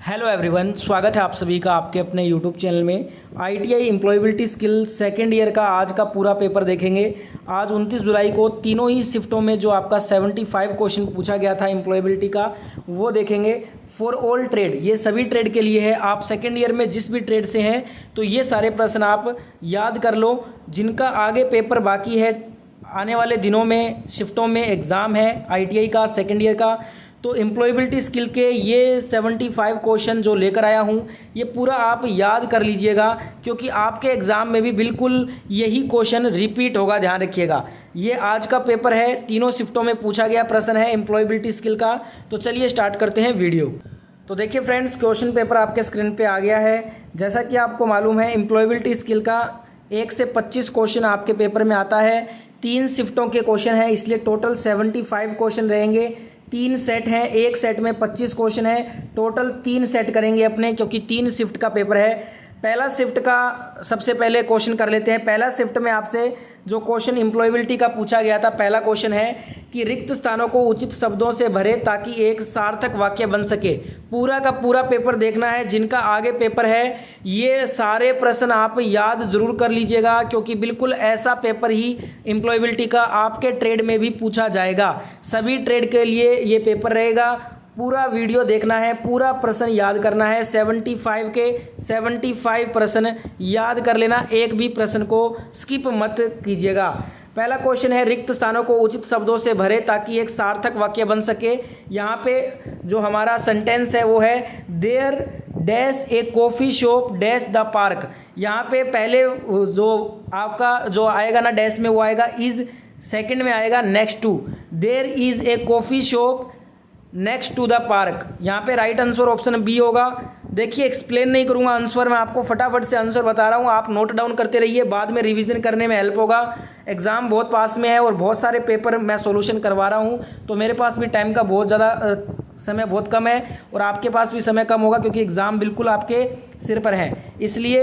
Hello everyone, स्वागत है आप सभी का आपके अपने यूट्यूब चैनल में। ITI employability skill second year का आज का पूरा पेपर देखेंगे। आज 29 जुलाई को तीनों ही शिफ्टों में जो आपका 75 क्वेश्चन पूछा गया था एम्प्लॉयबिलिटी का वो देखेंगे। फॉर ऑल ट्रेड, ये सभी ट्रेड के लिए है। आप सेकेंड ईयर में जिस भी ट्रेड से हैं तो ये सारे प्रश्न आप याद कर लो। जिनका आगे पेपर बाकी है, आने वाले दिनों में शिफ्टों में एग्ज़ाम है आईटीआई का सेकेंड ईयर का, तो एम्प्लॉयबिलिटी स्किल के ये 75 क्वेश्चन जो लेकर आया हूँ ये पूरा आप याद कर लीजिएगा, क्योंकि आपके एग्ज़ाम में भी बिल्कुल यही क्वेश्चन रिपीट होगा, ध्यान रखिएगा। ये आज का पेपर है, तीनों शिफ्टों में पूछा गया प्रश्न है एम्प्लॉयबिलिटी स्किल का। तो चलिए स्टार्ट करते हैं वीडियो। तो देखिए फ्रेंड्स, क्वेश्चन पेपर आपके स्क्रीन पर आ गया है। जैसा कि आपको मालूम है एम्प्लॉयबिलिटी स्किल का 1 से 25 क्वेश्चन आपके पेपर में आता है। 3 शिफ्टों के क्वेश्चन है, इसलिए टोटल 75 क्वेश्चन रहेंगे। 3 सेट हैं, एक सेट में 25 क्वेश्चन है। टोटल 3 सेट करेंगे अपने, क्योंकि 3 शिफ्ट का पेपर है। पहला शिफ्ट का सबसे पहले क्वेश्चन कर लेते हैं। पहला शिफ्ट में आपसे जो क्वेश्चन एम्प्लॉयबिलिटी का पूछा गया था, पहला क्वेश्चन है कि रिक्त स्थानों को उचित शब्दों से भरे ताकि एक सार्थक वाक्य बन सके। पूरा का पूरा पेपर देखना है। जिनका आगे पेपर है ये सारे प्रश्न आप याद जरूर कर लीजिएगा, क्योंकि बिल्कुल ऐसा पेपर ही एम्प्लॉयबिलिटी का आपके ट्रेड में भी पूछा जाएगा। सभी ट्रेड के लिए ये पेपर रहेगा। पूरा वीडियो देखना है, पूरा प्रश्न याद करना है। 75 के 75 प्रश्न याद कर लेना, एक भी प्रश्न को स्किप मत कीजिएगा। पहला क्वेश्चन है रिक्त स्थानों को उचित शब्दों से भरे ताकि एक सार्थक वाक्य बन सके। यहाँ पे जो हमारा सेंटेंस है वो है there dash a coffee shop dash the park. यहाँ पे पहले जो आपका जो आएगा ना डैश में, वो आएगा इज, सेकंड में आएगा next to. There is a coffee shop next to the park. यहाँ पे राइट आंसर ऑप्शन बी होगा। देखिए एक्सप्लेन नहीं करूँगा आंसर, मैं आपको फटाफट से आंसर बता रहा हूँ, आप नोट डाउन करते रहिए, बाद में रिवीजन करने में हेल्प होगा। एग्ज़ाम बहुत पास में है और बहुत सारे पेपर मैं सॉल्यूशन करवा रहा हूँ, तो मेरे पास भी टाइम का बहुत ज़्यादा समय बहुत कम है और आपके पास भी समय कम होगा, क्योंकि एग्ज़ाम बिल्कुल आपके सिर पर है। इसलिए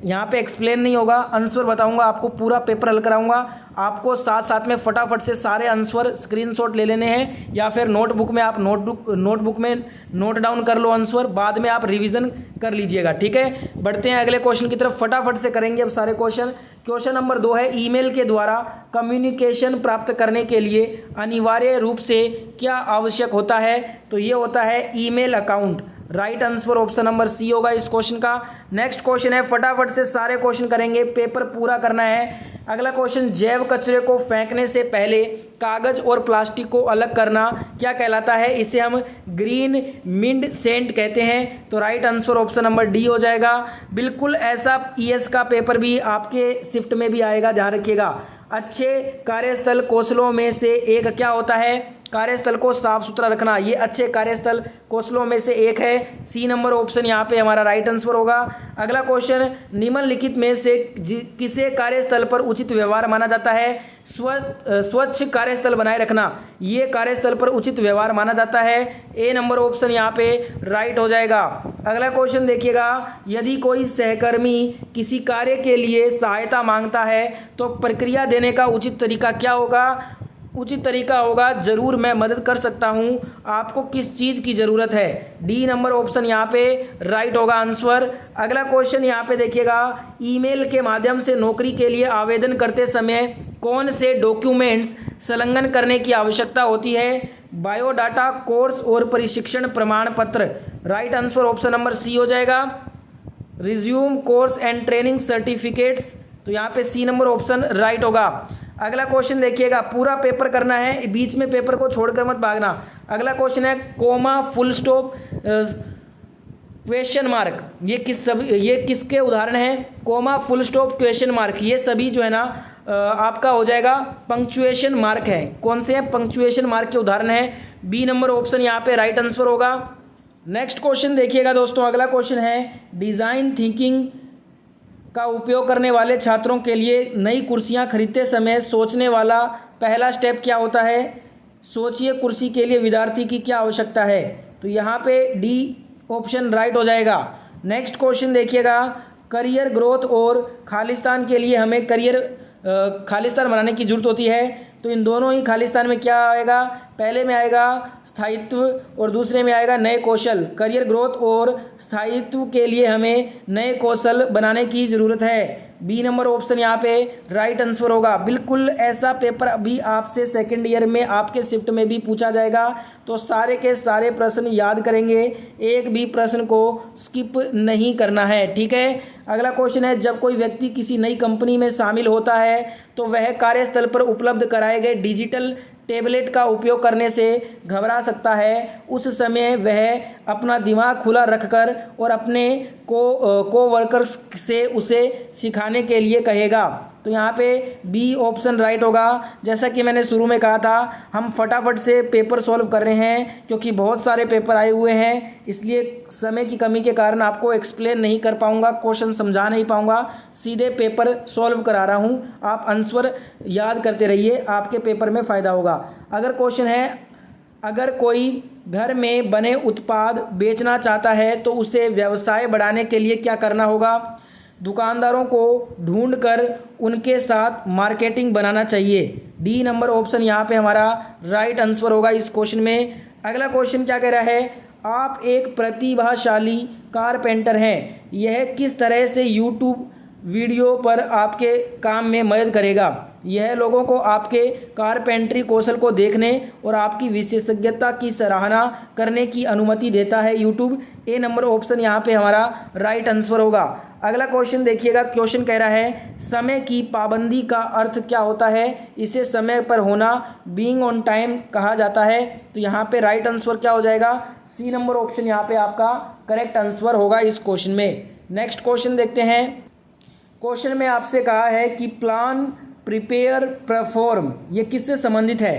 यहाँ पे एक्सप्लेन नहीं होगा, आंसर बताऊँगा, आपको पूरा पेपर हल कराऊँगा। आपको साथ साथ में फटाफट से सारे आंसर स्क्रीनशॉट ले लेने हैं, या फिर नोटबुक में आप नोटबुक में नोट डाउन कर लो आंसर, बाद में आप रिवीजन कर लीजिएगा। ठीक है, बढ़ते हैं अगले क्वेश्चन की तरफ, फटाफट से करेंगे अब सारे क्वेश्चन। क्वेश्चन नंबर 2 है ईमेल के द्वारा कम्युनिकेशन प्राप्त करने के लिए अनिवार्य रूप से क्या आवश्यक होता है? तो ये होता है email account. Right answer option number C होगा इस क्वेश्चन का। नेक्स्ट क्वेश्चन है, फटाफट से सारे क्वेश्चन करेंगे, पेपर पूरा करना है। अगला क्वेश्चन, जैव कचरे को फेंकने से पहले कागज और प्लास्टिक को अलग करना क्या कहलाता है? इसे हम ग्रीन मिंट सेंट कहते हैं। तो right answer option number D हो जाएगा। बिल्कुल ऐसा ईएस का पेपर भी आपके शिफ्ट में भी आएगा, ध्यान रखिएगा। अच्छे कार्यस्थल कौशलों में से एक क्या होता है? कार्यस्थल को साफ सुथरा रखना, ये अच्छे कार्यस्थल कौशलों में से एक है। सी नंबर ऑप्शन यहाँ पे हमारा राइट आंसर होगा। अगला क्वेश्चन, निम्नलिखित में से किसे कार्यस्थल पर उचित व्यवहार माना जाता है? स्वच्छ कार्यस्थल बनाए रखना, ये कार्यस्थल पर उचित व्यवहार माना जाता है। ए नंबर ऑप्शन यहाँ पे राइट हो जाएगा। अगला क्वेश्चन देखिएगा, यदि कोई सहकर्मी किसी कार्य के लिए सहायता मांगता है तो प्रक्रिया देने का उचित तरीका क्या होगा? उचित तरीका होगा जरूर मैं मदद कर सकता हूं, आपको किस चीज़ की ज़रूरत है? डी नंबर ऑप्शन यहाँ पे राइट होगा आंसर। अगला क्वेश्चन यहाँ पे देखिएगा, ईमेल के माध्यम से नौकरी के लिए आवेदन करते समय कौन से डॉक्यूमेंट्स संलग्न करने की आवश्यकता होती है? बायोडाटा, कोर्स और प्रशिक्षण प्रमाण पत्र। Right answer option number C हो जाएगा। Resume, course and training certificates, तो यहाँ पे सी नंबर ऑप्शन राइट होगा। अगला क्वेश्चन देखिएगा, पूरा पेपर करना है, बीच में पेपर को छोड़कर मत भागना। अगला क्वेश्चन है comma, full stop, question mark, ये किसके उदाहरण हैं? Comma, full stop, question mark, ये सभी जो है ना आपका हो जाएगा पंक्चुएशन मार्क है। कौन से हैं? पंक्चुएशन मार्क के उदाहरण है। बी नंबर ऑप्शन यहाँ पे राइट आंसर होगा। नेक्स्ट क्वेश्चन देखिएगा दोस्तों, अगला क्वेश्चन है डिज़ाइन थिंकिंग का उपयोग करने वाले छात्रों के लिए नई कुर्सियां खरीदते समय सोचने वाला पहला स्टेप क्या होता है? सोचिए कुर्सी के लिए विद्यार्थी की क्या आवश्यकता है? तो यहाँ पे डी ऑप्शन राइट हो जाएगा। नेक्स्ट क्वेश्चन देखिएगा, करियर ग्रोथ और खालिस्तान के लिए हमें करियर खालिस्तान बनाने की ज़रूरत होती है। तो इन दोनों ही खालिस्तान में क्या आएगा, पहले में आएगा स्थायित्व और दूसरे में आएगा नए कौशल। करियर ग्रोथ और स्थायित्व के लिए हमें नए कौशल बनाने की ज़रूरत है। बी नंबर ऑप्शन यहाँ पे राइट आंसर होगा। बिल्कुल ऐसा पेपर अभी आपसे सेकेंड ईयर में आपके शिफ्ट में भी पूछा जाएगा, तो सारे के सारे प्रश्न याद करेंगे, एक भी प्रश्न को स्किप नहीं करना है, ठीक है। अगला क्वेश्चन है, जब कोई व्यक्ति किसी नई कंपनी में शामिल होता है तो वह कार्यस्थल पर उपलब्ध कराए गए डिजिटल टेबलेट का उपयोग करने से घबरा सकता है। उस समय वह अपना दिमाग खुला रखकर और अपने को वर्कर्स से उसे सिखाने के लिए कहेगा। तो यहाँ पे बी ऑप्शन राइट होगा। जैसा कि मैंने शुरू में कहा था, हम फटाफट से पेपर सॉल्व कर रहे हैं क्योंकि बहुत सारे पेपर आए हुए हैं, इसलिए समय की कमी के कारण आपको एक्सप्लेन नहीं कर पाऊँगा, क्वेश्चन समझा नहीं पाऊँगा, सीधे पेपर सॉल्व करा रहा हूँ। आप आंसर याद करते रहिए, आपके पेपर में फ़ायदा होगा। अगर क्वेश्चन है, अगर कोई घर में बने उत्पाद बेचना चाहता है तो उसे व्यवसाय बढ़ाने के लिए क्या करना होगा? दुकानदारों को ढूंढकर उनके साथ मार्केटिंग बनाना चाहिए। डी नंबर ऑप्शन यहाँ पे हमारा राइट आंसर होगा इस क्वेश्चन में। अगला क्वेश्चन क्या कह रहा है, आप एक प्रतिभाशाली कारपेंटर हैं, यह किस तरह से यूट्यूब वीडियो पर आपके काम में मदद करेगा? यह लोगों को आपके कारपेंटरी कौशल को देखने और आपकी विशेषज्ञता की सराहना करने की अनुमति देता है यूट्यूब। ए नंबर ऑप्शन यहाँ पे हमारा राइट आंसर होगा। अगला क्वेश्चन देखिएगा, क्वेश्चन कह रहा है समय की पाबंदी का अर्थ क्या होता है? इसे समय पर होना, बीइंग ऑन टाइम कहा जाता है। तो यहाँ पे राइट आंसर क्या हो जाएगा? सी नंबर ऑप्शन यहाँ पे आपका करेक्ट आंसर होगा इस क्वेश्चन में। नेक्स्ट क्वेश्चन देखते हैं। क्वेश्चन में आपसे कहा है कि प्लान, प्रिपेयर, परफॉर्म ये किससे संबंधित है?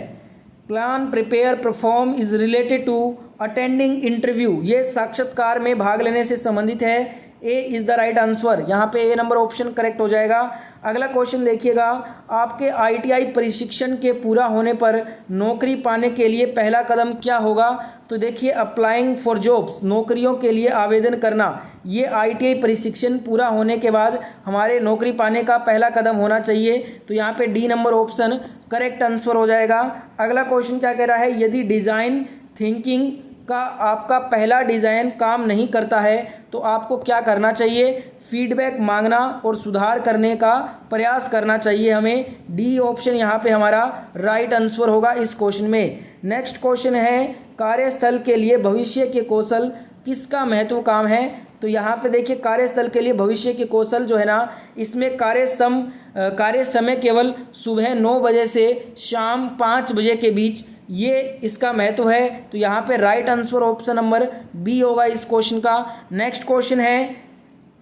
Plan, prepare, perform is related to attending interview, ये साक्षात्कार में भाग लेने से संबंधित है। A is the right answer, यहाँ पे ए नंबर ऑप्शन करेक्ट हो जाएगा। अगला क्वेश्चन देखिएगा, आपके आईटीआई प्रशिक्षण के पूरा होने पर नौकरी पाने के लिए पहला कदम क्या होगा? तो देखिए, अप्लाइंग फॉर जॉब्स, नौकरियों के लिए आवेदन करना, ये आईटीआई प्रशिक्षण पूरा होने के बाद हमारे नौकरी पाने का पहला कदम होना चाहिए। तो यहाँ पे D number option correct answer हो जाएगा। अगला क्वेश्चन क्या कह रहा है, यदि डिज़ाइन थिंकिंग का आपका पहला डिज़ाइन काम नहीं करता है तो आपको क्या करना चाहिए? फीडबैक मांगना और सुधार करने का प्रयास करना चाहिए हमें। डी ऑप्शन यहाँ पे हमारा राइट आंसर होगा इस क्वेश्चन में। नेक्स्ट क्वेश्चन है, कार्यस्थल के लिए भविष्य के कौशल किसका महत्व काम है? तो यहाँ पे देखिए, कार्यस्थल के लिए भविष्य के कौशल जो है ना, इसमें कार्य समय केवल सुबह 9 बजे से शाम 5 बजे के बीच, ये इसका महत्व है। तो यहाँ पे right answer option number B होगा इस क्वेश्चन का। नेक्स्ट क्वेश्चन है,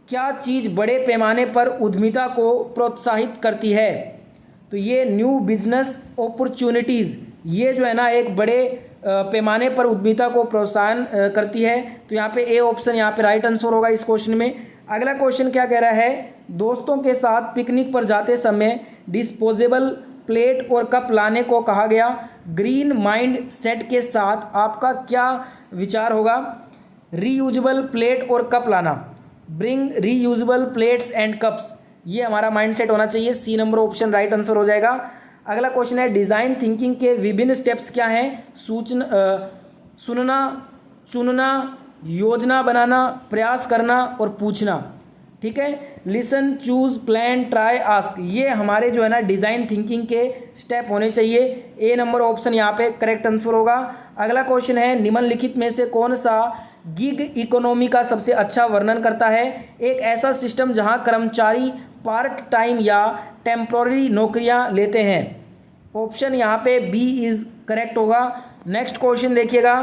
क्या चीज़ बड़े पैमाने पर उद्यमिता को प्रोत्साहित करती है? तो ये न्यू बिजनेस अपॉर्चुनिटीज़, ये जो है ना एक बड़े पैमाने पर उद्यमिता को प्रोत्साहन करती है। तो यहाँ पे ए ऑप्शन यहाँ पे राइट आंसर होगा इस क्वेश्चन में। अगला क्वेश्चन क्या कह रहा है, दोस्तों के साथ पिकनिक पर जाते समय डिस्पोजेबल प्लेट और कप लाने को कहा गया। ग्रीन माइंड सेट के साथ आपका क्या विचार होगा? रीयूजेबल प्लेट और कप लाना, bring reusable plates and cups, ये हमारा माइंड सेट होना चाहिए। C number option right answer हो जाएगा। अगला क्वेश्चन है, डिज़ाइन थिंकिंग के विभिन्न स्टेप्स क्या हैं? सुनना, चुनना, योजना बनाना, प्रयास करना और पूछना, ठीक है। Listen, choose, plan, try, ask, ये हमारे जो है ना डिज़ाइन थिंकिंग के स्टेप होने चाहिए। ए नंबर ऑप्शन यहाँ पे करेक्ट आंसर होगा। अगला क्वेश्चन है, निम्नलिखित में से कौन सा गिग इकोनॉमी का सबसे अच्छा वर्णन करता है? एक ऐसा सिस्टम जहां कर्मचारी पार्ट टाइम या टेम्पोररी नौकरियां लेते हैं। ऑप्शन यहाँ पे बी इज़ करेक्ट होगा। नेक्स्ट क्वेश्चन देखिएगा,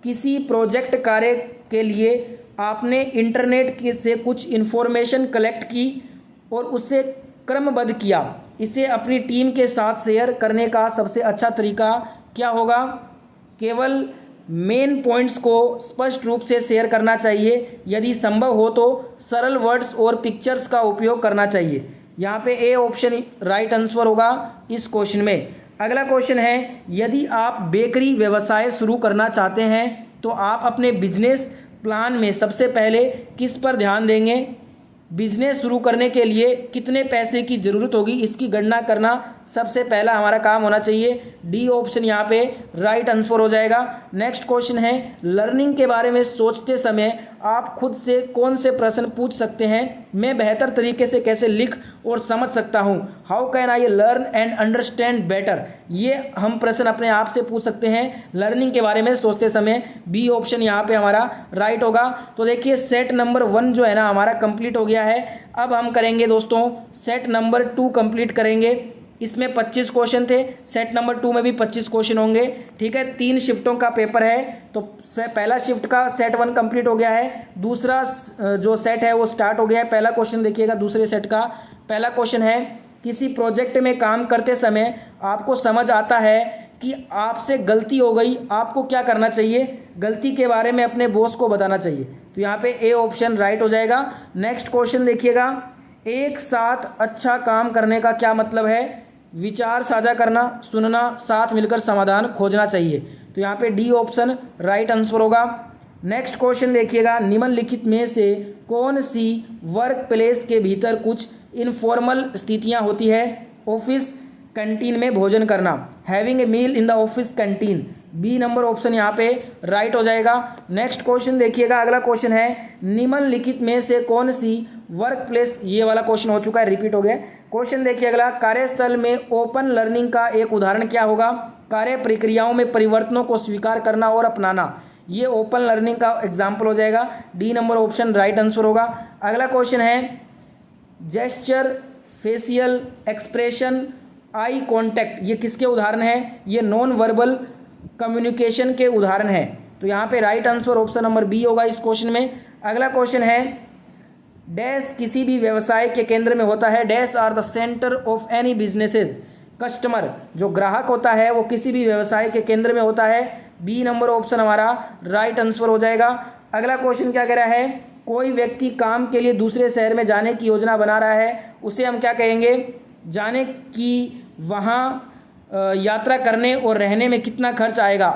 किसी प्रोजेक्ट कार्य के लिए आपने इंटरनेट से कुछ इन्फॉर्मेशन कलेक्ट की और उसे क्रमबद्ध किया, इसे अपनी टीम के साथ शेयर करने का सबसे अच्छा तरीका क्या होगा? केवल मेन पॉइंट्स को स्पष्ट रूप से शेयर करना चाहिए, यदि संभव हो तो सरल वर्ड्स और पिक्चर्स का उपयोग करना चाहिए। यहाँ पे ए ऑप्शन राइट आंसर होगा इस क्वेश्चन में। अगला क्वेश्चन है, यदि आप बेकरी व्यवसाय शुरू करना चाहते हैं तो आप अपने बिजनेस प्लान में सबसे पहले किस पर ध्यान देंगे? बिजनेस शुरू करने के लिए कितने पैसे की ज़रूरत होगी, इसकी गणना करना सबसे पहला हमारा काम होना चाहिए। डी ऑप्शन यहाँ पे राइट आंसर हो जाएगा। नेक्स्ट क्वेश्चन है, लर्निंग के बारे में सोचते समय आप खुद से कौन से प्रश्न पूछ सकते हैं? मैं बेहतर तरीके से कैसे लिख और समझ सकता हूँ? How can I learn and understand better? ये हम प्रश्न अपने आप से पूछ सकते हैं लर्निंग के बारे में सोचते समय। बी ऑप्शन यहाँ पे हमारा राइट होगा। तो देखिए सेट नंबर 1 जो है ना हमारा कंप्लीट हो गया है। अब हम करेंगे दोस्तों सेट नंबर 2 कंप्लीट करेंगे। इसमें 25 क्वेश्चन थे, सेट नंबर 2 में भी 25 क्वेश्चन होंगे। ठीक है, 3 शिफ्टों का पेपर है। तो पहला शिफ्ट का सेट 1 कंप्लीट हो गया है, दूसरा जो सेट है वो स्टार्ट हो गया है। पहला क्वेश्चन देखिएगा दूसरे सेट का। पहला क्वेश्चन है, किसी प्रोजेक्ट में काम करते समय आपको समझ आता है कि आपसे गलती हो गई, आपको क्या करना चाहिए? गलती के बारे में अपने बॉस को बताना चाहिए। तो यहाँ पे ए ऑप्शन राइट हो जाएगा। नेक्स्ट क्वेश्चन देखिएगा, एक साथ अच्छा काम करने का क्या मतलब है? विचार साझा करना, सुनना, साथ मिलकर समाधान खोजना चाहिए। तो यहाँ पे डी ऑप्शन राइट आंसर होगा। नेक्स्ट क्वेश्चन देखिएगा, निम्नलिखित में से कौन सी वर्क प्लेस के भीतर कुछ इनफॉर्मल स्थितियाँ होती है? ऑफिस कैंटीन में भोजन करना, having a meal in the office canteen. B number option यहाँ पे राइट हो जाएगा। नेक्स्ट क्वेश्चन देखिएगा, अगला क्वेश्चन है, निम्नलिखित में से कौन सी वर्क प्लेस, ये वाला क्वेश्चन हो चुका है, रिपीट हो गया। क्वेश्चन देखिए अगला, कार्यस्थल में ओपन लर्निंग का एक उदाहरण क्या होगा? कार्य प्रक्रियाओं में परिवर्तनों को स्वीकार करना और अपनाना, ये ओपन लर्निंग का एग्जाम्पल हो जाएगा। D number option right answer होगा। अगला क्वेश्चन है, gesture, facial expression, eye contact, ये किसके उदाहरण हैं? ये नॉन वर्बल कम्युनिकेशन के उदाहरण हैं। तो यहाँ पे right answer option number B होगा इस क्वेश्चन में। अगला क्वेश्चन है, डैश किसी भी व्यवसाय के केंद्र में होता है, dash are the centre of any businesses. Customer, जो ग्राहक होता है वो किसी भी व्यवसाय के केंद्र में होता है। बी नंबर ऑप्शन हमारा राइट आंसर हो जाएगा। अगला क्वेश्चन क्या कह रहा है, कोई व्यक्ति काम के लिए दूसरे शहर में जाने की योजना बना रहा है, उसे हम क्या कहेंगे? जाने की वहाँ यात्रा करने और रहने में कितना खर्च आएगा?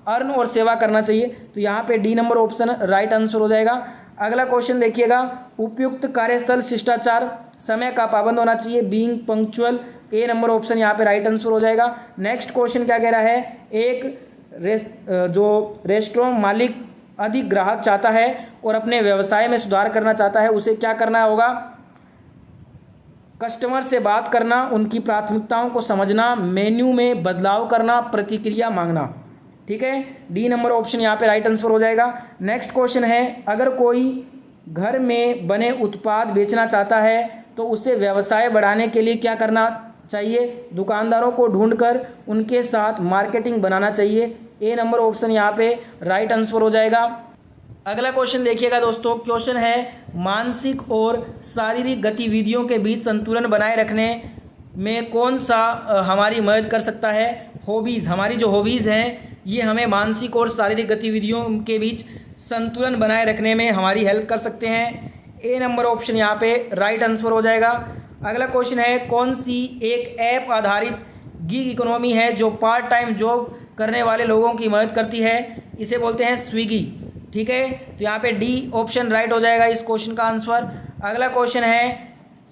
अर्न और सेवा करना चाहिए। तो यहाँ पे D number option right answer हो जाएगा। अगला क्वेश्चन देखिएगा, उपयुक्त कार्यस्थल शिष्टाचार, समय का पाबंद होना चाहिए, बीइंग पंक्चुअल। ए नंबर ऑप्शन यहाँ पे राइट आंसर हो जाएगा। नेक्स्ट क्वेश्चन क्या कह रहा है, एक जो रेस्टोरेंट मालिक अधिक ग्राहक चाहता है और अपने व्यवसाय में सुधार करना चाहता है, उसे क्या करना होगा? कस्टमर से बात करना, उनकी प्राथमिकताओं को समझना, मेन्यू में बदलाव करना, प्रतिक्रिया मांगना। ठीक है, डी नंबर ऑप्शन यहाँ पे राइट आंसर हो जाएगा। नेक्स्ट क्वेश्चन है, अगर कोई घर में बने उत्पाद बेचना चाहता है तो उसे व्यवसाय बढ़ाने के लिए क्या करना चाहिए? दुकानदारों को ढूंढकर उनके साथ मार्केटिंग बनाना चाहिए। ए नंबर ऑप्शन यहाँ पे राइट आंसर हो जाएगा। अगला क्वेश्चन देखिएगा दोस्तों, क्वेश्चन है, मानसिक और शारीरिक गतिविधियों के बीच संतुलन बनाए रखने में कौन सा हमारी मदद कर सकता है? हॉबीज़, हमारी जो हॉबीज़ हैं ये हमें मानसिक और शारीरिक गतिविधियों के बीच संतुलन बनाए रखने में हमारी हेल्प कर सकते हैं। ए नंबर ऑप्शन यहाँ पे राइट आंसर हो जाएगा। अगला क्वेश्चन है, कौन सी एक ऐप आधारित गिग इकोनॉमी है जो पार्ट टाइम जॉब करने वाले लोगों की मदद करती है? इसे बोलते हैं स्विगी। ठीक है, तो यहाँ पे डी ऑप्शन राइट हो जाएगा इस क्वेश्चन का आंसर। अगला क्वेश्चन है,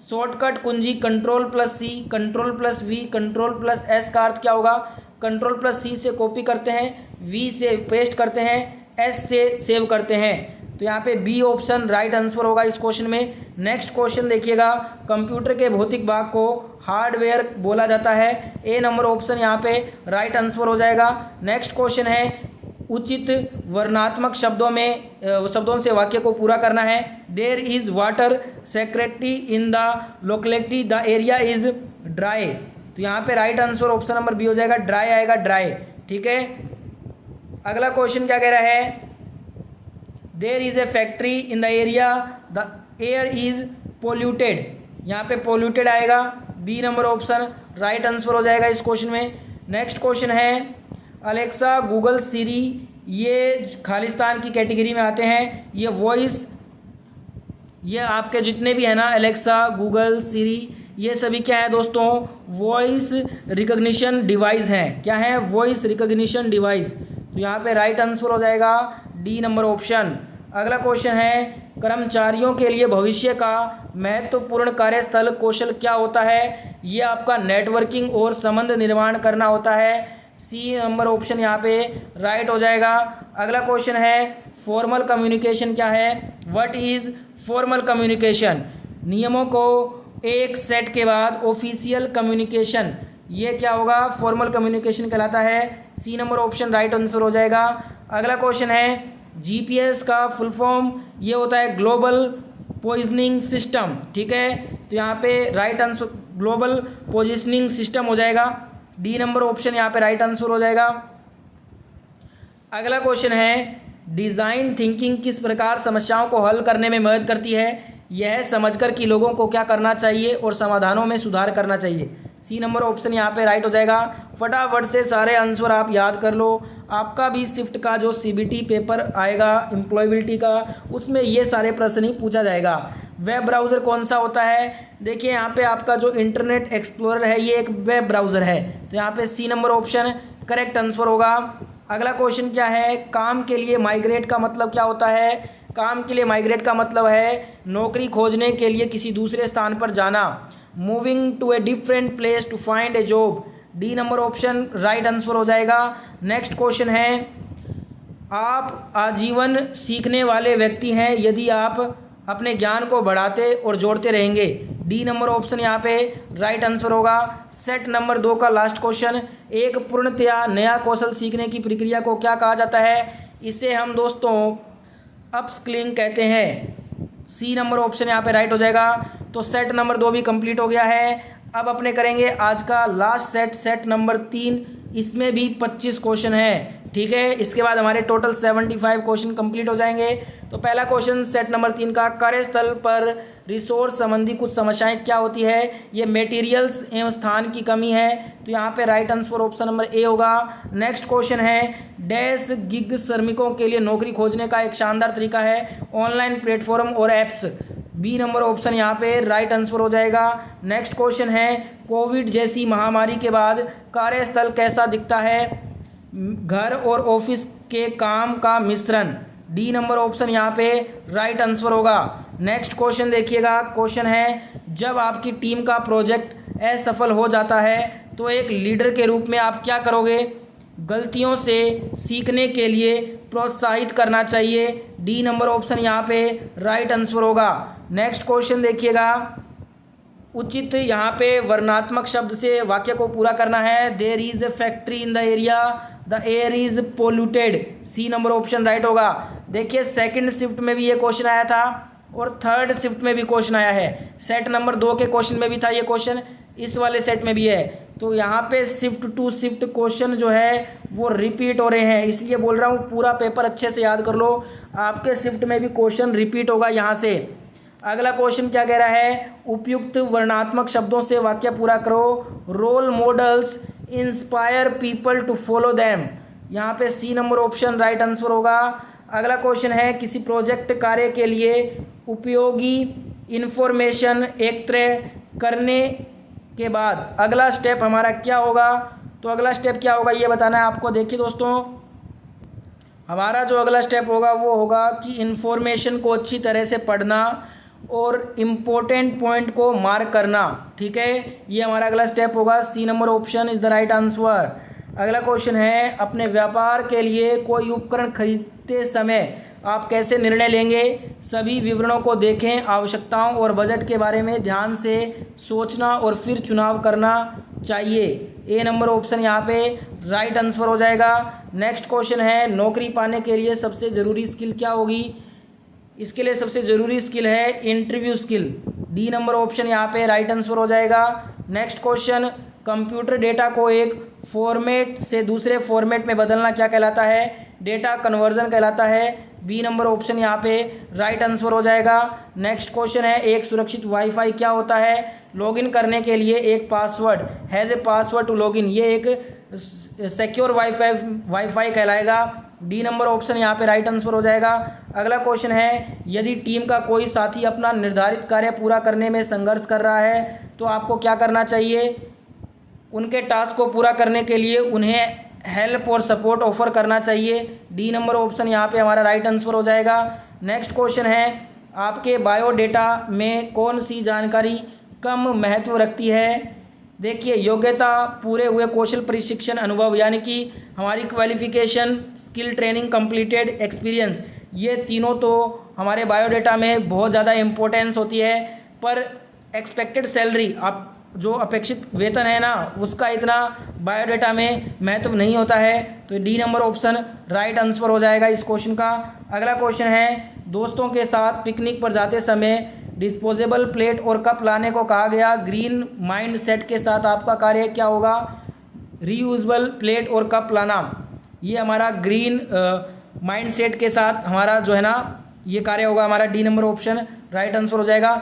शॉर्टकट कुंजी कंट्रोल+C, कंट्रोल+V, कंट्रोल+S का अर्थ क्या होगा? कंट्रोल+C से कॉपी करते हैं, V से पेस्ट करते हैं, S से सेव करते हैं। तो यहाँ पे बी ऑप्शन राइट आंसर होगा इस क्वेश्चन में। नेक्स्ट क्वेश्चन देखिएगा, कंप्यूटर के भौतिक भाग को हार्डवेयर बोला जाता है। ए नंबर ऑप्शन यहाँ पे राइट आंसर हो जाएगा। नेक्स्ट क्वेश्चन है, उचित वर्णात्मक शब्दों से वाक्य को पूरा करना है। There is water secretary in the locality, the area is dry. तो यहाँ पे right answer option number B हो जाएगा, ड्राई आएगा, ड्राई। ठीक है, अगला क्वेश्चन क्या कह रहा है, there is a factory in the area, the air is polluted. यहाँ पे पोल्यूटेड आएगा, B number option right answer हो जाएगा इस क्वेश्चन में। नेक्स्ट क्वेश्चन है, अलेक्सा, गूगल, सिरी, ये खालिस्तान की कैटेगरी में आते हैं। ये वॉइस, ये आपके जितने भी है ना, अलेक्सा, गूगल, सिरी, ये सभी क्या है दोस्तों? वॉइस रिकॉग्निशन डिवाइस हैं। क्या है? Voice recognition device. तो यहाँ पे राइट आंसर हो जाएगा डी नंबर ऑप्शन। अगला क्वेश्चन है, कर्मचारियों के लिए भविष्य का महत्वपूर्ण कार्यस्थल कौशल क्या होता है? ये आपका नेटवर्किंग और संबंध निर्माण करना होता है। सी नंबर ऑप्शन यहाँ पे राइट हो जाएगा। अगला क्वेश्चन है, फॉर्मल कम्युनिकेशन क्या है? What is formal communication? नियमों को एक सेट के बाद ऑफिशियल कम्युनिकेशन, ये क्या होगा? फॉर्मल कम्युनिकेशन कहलाता है। C number option right answer हो जाएगा। अगला क्वेश्चन है, जीपीएस का फुल फॉर्म ये होता है ग्लोबल पोजिशनिंग सिस्टम, ठीक है, तो यहाँ पे right answer global positioning system हो जाएगा। डी नंबर ऑप्शन यहाँ पे राइट आंसर हो जाएगा। अगला क्वेश्चन है, डिज़ाइन थिंकिंग किस प्रकार समस्याओं को हल करने में मदद करती है? यह समझकर कि लोगों को क्या करना चाहिए और समाधानों में सुधार करना चाहिए। सी नंबर ऑप्शन यहाँ पे राइट हो जाएगा। फटाफट से सारे आंसर आप याद कर लो। आपका भी शिफ्ट का जो सीबीटी पेपर आएगा एम्प्लॉयबिलिटी का, उसमें ये सारे प्रश्न ही पूछा जाएगा। वेब ब्राउज़र कौन सा होता है? देखिए यहाँ पे आपका जो इंटरनेट एक्सप्लोरर है ये एक वेब ब्राउज़र है, तो यहाँ पे C number option correct answer होगा। अगला क्वेश्चन क्या है, काम के लिए माइग्रेट का मतलब क्या होता है? काम के लिए माइग्रेट का मतलब है नौकरी खोजने के लिए किसी दूसरे स्थान पर जाना, moving to a different place to find a job. D number option right answer हो जाएगा। नेक्स्ट क्वेश्चन है, आप आजीवन सीखने वाले व्यक्ति हैं यदि आप अपने ज्ञान को बढ़ाते और जोड़ते रहेंगे। डी नंबर ऑप्शन यहाँ पे राइट आंसर होगा। सेट नंबर 2 का लास्ट क्वेश्चन, एक पूर्णतया नया कौशल सीखने की प्रक्रिया को क्या कहा जाता है? इसे हम दोस्तों अपस्किलिंग कहते हैं। सी नंबर ऑप्शन यहाँ पे राइट हो जाएगा। तो सेट नंबर 2 भी कंप्लीट हो गया है। अब अपने करेंगे आज का लास्ट सेट, सेट नंबर 3। इसमें भी 25 क्वेश्चन है, ठीक है। इसके बाद हमारे टोटल 75 क्वेश्चन कंप्लीट हो जाएंगे। तो पहला क्वेश्चन सेट नंबर 3 का, कार्यस्थल पर रिसोर्स संबंधी कुछ समस्याएं क्या होती है? ये मटेरियल्स एवं स्थान की कमी है, तो यहाँ पे right answer option number A होगा। नेक्स्ट क्वेश्चन है, डैश गिग श्रमिकों के लिए नौकरी खोजने का एक शानदार तरीका है ऑनलाइन प्लेटफॉर्म और ऐप्स। बी नंबर ऑप्शन यहाँ पे राइट आंसर हो जाएगा। नेक्स्ट क्वेश्चन है, कोविड जैसी महामारी के बाद कार्यस्थल कैसा दिखता है? घर और ऑफिस के काम का मिश्रण। डी नंबर ऑप्शन यहाँ पे राइट आंसर होगा। नेक्स्ट क्वेश्चन देखिएगा, क्वेश्चन है, जब आपकी टीम का प्रोजेक्ट असफल हो जाता है तो एक लीडर के रूप में आप क्या करोगे? गलतियों से सीखने के लिए प्रोत्साहित करना चाहिए। डी नंबर ऑप्शन यहाँ पे राइट आंसर होगा। नेक्स्ट क्वेश्चन देखिएगा, उचित यहाँ पे वर्णात्मक शब्द से वाक्य को पूरा करना है। There is a factory in the area, the air is polluted. C number option right होगा। देखिए सेकंड शिफ्ट में भी ये क्वेश्चन आया था और थर्ड शिफ्ट में भी क्वेश्चन आया है। सेट नंबर 2 के क्वेश्चन में भी था ये क्वेश्चन, इस वाले सेट में भी है। तो यहाँ पे शिफ्ट टू शिफ्ट क्वेश्चन जो है वो रिपीट हो रहे हैं, इसलिए बोल रहा हूँ पूरा पेपर अच्छे से याद कर लो। आपके शिफ्ट में भी क्वेश्चन रिपीट होगा यहाँ से। अगला क्वेश्चन क्या कह रहा है, उपयुक्त वर्णात्मक शब्दों से वाक्य पूरा करो। Role models inspire people to follow them. यहाँ पे C number option right answer होगा। अगला क्वेश्चन है, किसी प्रोजेक्ट कार्य के लिए उपयोगी इंफॉर्मेशन एकत्र करने के बाद अगला स्टेप हमारा क्या होगा? तो अगला स्टेप क्या होगा ये बताना है आपको। देखिए दोस्तों, हमारा जो अगला स्टेप होगा वो होगा कि इंफॉर्मेशन को अच्छी तरह से पढ़ना और इम्पोर्टेंट पॉइंट को मार्क करना, ठीक है, ये हमारा अगला स्टेप होगा। C number option is the right answer. अगला क्वेश्चन है, अपने व्यापार के लिए कोई उपकरण खरीदते समय आप कैसे निर्णय लेंगे? सभी विवरणों को देखें, आवश्यकताओं और बजट के बारे में ध्यान से सोचना और फिर चुनाव करना चाहिए। ए नंबर ऑप्शन यहाँ पे राइट आंसर हो जाएगा। नेक्स्ट क्वेश्चन है, नौकरी पाने के लिए सबसे ज़रूरी स्किल क्या होगी? इसके लिए सबसे ज़रूरी स्किल है interview skill. D number option यहाँ पे राइट आंसर हो जाएगा। नेक्स्ट क्वेश्चन, कंप्यूटर डेटा को एक फॉर्मेट से दूसरे फॉर्मेट में बदलना क्या कहलाता है? डेटा कन्वर्जन कहलाता है। बी नंबर ऑप्शन यहाँ पे राइट आंसर हो जाएगा। नेक्स्ट क्वेश्चन है, एक सुरक्षित वाईफाई क्या होता है? लॉगिन करने के लिए एक password, has a password to login, ये एक सिक्योर वाईफाई कहलाएगा। डी नंबर ऑप्शन यहाँ पे राइट आंसर हो जाएगा। अगला क्वेश्चन है, यदि टीम का कोई साथी अपना निर्धारित कार्य पूरा करने में संघर्ष कर रहा है तो आपको क्या करना चाहिए? उनके टास्क को पूरा करने के लिए उन्हें हेल्प और सपोर्ट ऑफर करना चाहिए। डी नंबर ऑप्शन यहाँ पे हमारा राइट आंसर हो जाएगा। नेक्स्ट क्वेश्चन है आपके बायोडेटा में कौन सी जानकारी कम महत्व रखती है। देखिए योग्यता, पूरे हुए कौशल, प्रशिक्षण, अनुभव, यानी कि हमारी qualification, skill, training, completed, experience, ये तीनों तो हमारे बायोडेटा में बहुत ज़्यादा इम्पोर्टेंस होती है। पर एक्सपेक्टेड सैलरी, आप जो अपेक्षित वेतन है ना, उसका इतना बायोडेटा में महत्व नहीं होता है। तो D number option right answer हो जाएगा इस क्वेश्चन का। अगला क्वेश्चन है दोस्तों के साथ पिकनिक पर जाते समय डिस्पोजेबल प्लेट और कप लाने को कहा गया। ग्रीन माइंड सेट के साथ आपका कार्य क्या होगा। रीयूजेबल प्लेट और कप लाना, ये हमारा ग्रीन माइंड सेट के साथ हमारा जो है ना ये कार्य होगा। हमारा D number option right answer हो जाएगा।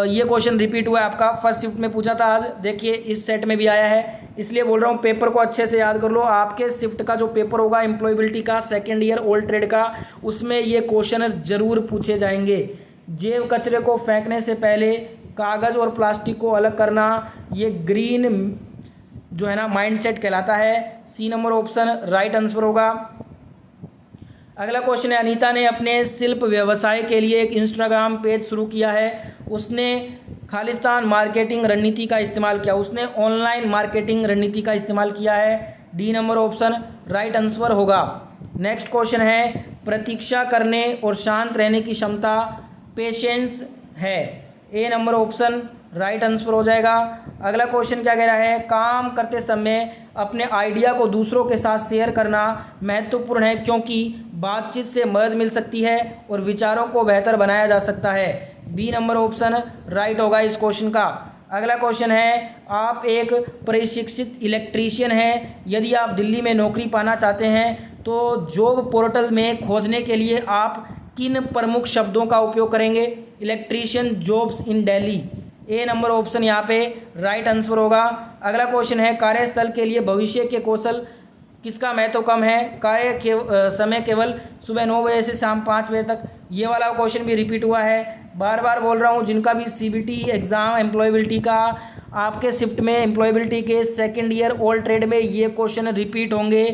ये क्वेश्चन रिपीट हुआ है, आपका फर्स्ट शिफ्ट में पूछा था आज, देखिए इस सेट में भी आया है, इसलिए बोल रहा हूँ पेपर को अच्छे से याद कर लो। आपके शिफ्ट का जो पेपर होगा एम्प्लॉयबिलिटी का, सेकेंड ईयर ओल्ड ट्रेड का, उसमें ये क्वेश्चन जरूर पूछे जाएंगे। जैव कचरे को फेंकने से पहले कागज़ और प्लास्टिक को अलग करना, ये ग्रीन जो है ना माइंडसेट कहलाता है। C number option right answer होगा। अगला क्वेश्चन है अनीता ने अपने शिल्प व्यवसाय के लिए एक इंस्टाग्राम पेज शुरू किया है। उसने खालिस्तान मार्केटिंग रणनीति का इस्तेमाल किया। उसने ऑनलाइन मार्केटिंग रणनीति का इस्तेमाल किया है। D number option right answer होगा। नेक्स्ट क्वेश्चन है प्रतीक्षा करने और शांत रहने की क्षमता पेशेंस है। ए नंबर ऑप्शन राइट आंसर हो जाएगा। अगला क्वेश्चन क्या कह रहा है काम करते समय अपने आइडिया को दूसरों के साथ शेयर करना महत्वपूर्ण है क्योंकि बातचीत से मदद मिल सकती है और विचारों को बेहतर बनाया जा सकता है। बी नंबर ऑप्शन राइट होगा इस क्वेश्चन का। अगला क्वेश्चन है आप एक प्रशिक्षित इलेक्ट्रीशियन हैं। यदि आप दिल्ली में नौकरी पाना चाहते हैं तो जॉब पोर्टल में खोजने के लिए आप किन प्रमुख शब्दों का उपयोग करेंगे। Electrician jobs in Delhi, A number option यहाँ पे राइट आंसर होगा। अगला क्वेश्चन है कार्यस्थल के लिए भविष्य के कौशल किसका महत्व कम है। समय केवल सुबह 9 बजे से शाम 5 बजे तक, ये वाला क्वेश्चन भी रिपीट हुआ है। बार बार बोल रहा हूँ जिनका भी सीबीटी एग्ज़ाम एम्प्लॉयबिलिटी का आपके शिफ्ट में एम्प्लॉयबिलिटी के सेकंड ईयर ओल्ड ट्रेड में ये क्वेश्चन रिपीट होंगे,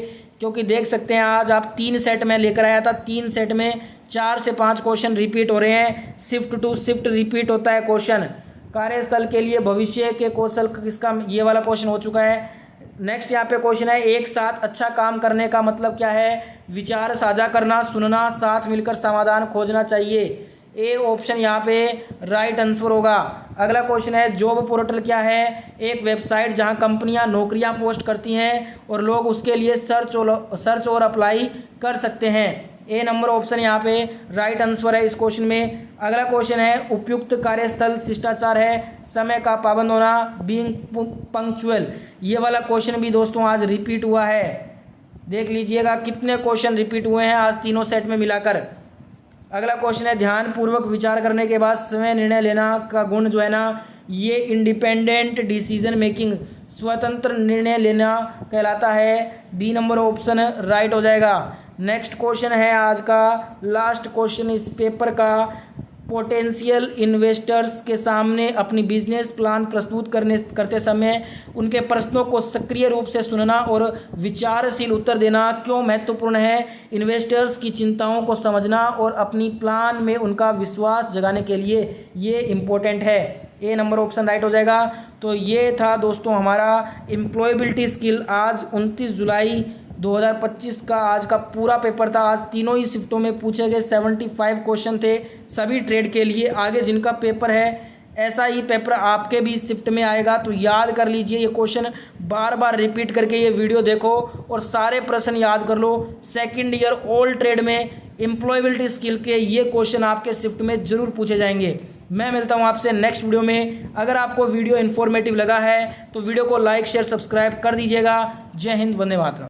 क्योंकि देख सकते हैं आज आप 3 सेट में लेकर आया था, 3 सेट में 4 से 5 क्वेश्चन रिपीट हो रहे हैं। शिफ्ट टू शिफ्ट रिपीट होता है क्वेश्चन। कार्यस्थल के लिए भविष्य के कौशल किसका, ये वाला क्वेश्चन हो चुका है। नेक्स्ट यहाँ पे क्वेश्चन है एक साथ अच्छा काम करने का मतलब क्या है। विचार साझा करना, सुनना, साथ मिलकर समाधान खोजना चाहिए। ए ऑप्शन यहाँ पे राइट आंसर होगा। अगला क्वेश्चन है जॉब पोर्टल क्या है। एक वेबसाइट जहाँ कंपनियाँ नौकरियाँ पोस्ट करती हैं और लोग उसके लिए सर्च और अप्लाई कर सकते हैं। ए नंबर ऑप्शन यहाँ पे राइट आंसर है इस क्वेश्चन में। अगला क्वेश्चन है उपयुक्त कार्यस्थल शिष्टाचार है, समय का पाबंद होना, बीइंग पंक्चुअल, ये वाला क्वेश्चन भी दोस्तों आज रिपीट हुआ है। देख लीजिएगा कितने क्वेश्चन रिपीट हुए हैं आज तीनों सेट में मिलाकर। अगला क्वेश्चन है ध्यानपूर्वक विचार करने के बाद स्वयं निर्णय लेना का गुण जो है ना, ये इंडिपेंडेंट डिसीजन मेकिंग, स्वतंत्र निर्णय लेना कहलाता है। बी नंबर ऑप्शन राइट हो जाएगा। नेक्स्ट क्वेश्चन है आज का लास्ट क्वेश्चन इस पेपर का। पोटेंशियल इन्वेस्टर्स के सामने अपनी बिजनेस प्लान प्रस्तुत करते समय उनके प्रश्नों को सक्रिय रूप से सुनना और विचारशील उत्तर देना क्यों महत्वपूर्ण है। इन्वेस्टर्स की चिंताओं को समझना और अपनी प्लान में उनका विश्वास जगाने के लिए ये इम्पोर्टेंट है। ए नंबर ऑप्शन राइट हो जाएगा। तो ये था दोस्तों हमारा एम्प्लॉयबिलिटी स्किल आज 29 जुलाई 2025 का आज का पूरा पेपर था। आज तीनों ही शिफ्टों में पूछे गए 75 क्वेश्चन थे सभी ट्रेड के लिए। आगे जिनका पेपर है ऐसा ही पेपर आपके भी शिफ्ट में आएगा, तो याद कर लीजिए ये क्वेश्चन, बार बार रिपीट करके ये वीडियो देखो और सारे प्रश्न याद कर लो। सेकंड ईयर ओल्ड ट्रेड में एम्प्लॉयबिलिटी स्किल के ये क्वेश्चन आपके शिफ्ट में जरूर पूछे जाएंगे। मैं मिलता हूँ आपसे नेक्स्ट वीडियो में। अगर आपको वीडियो इन्फॉर्मेटिव लगा है तो वीडियो को लाइक शेयर सब्सक्राइब कर दीजिएगा। जय हिंद, वंदे मातरम।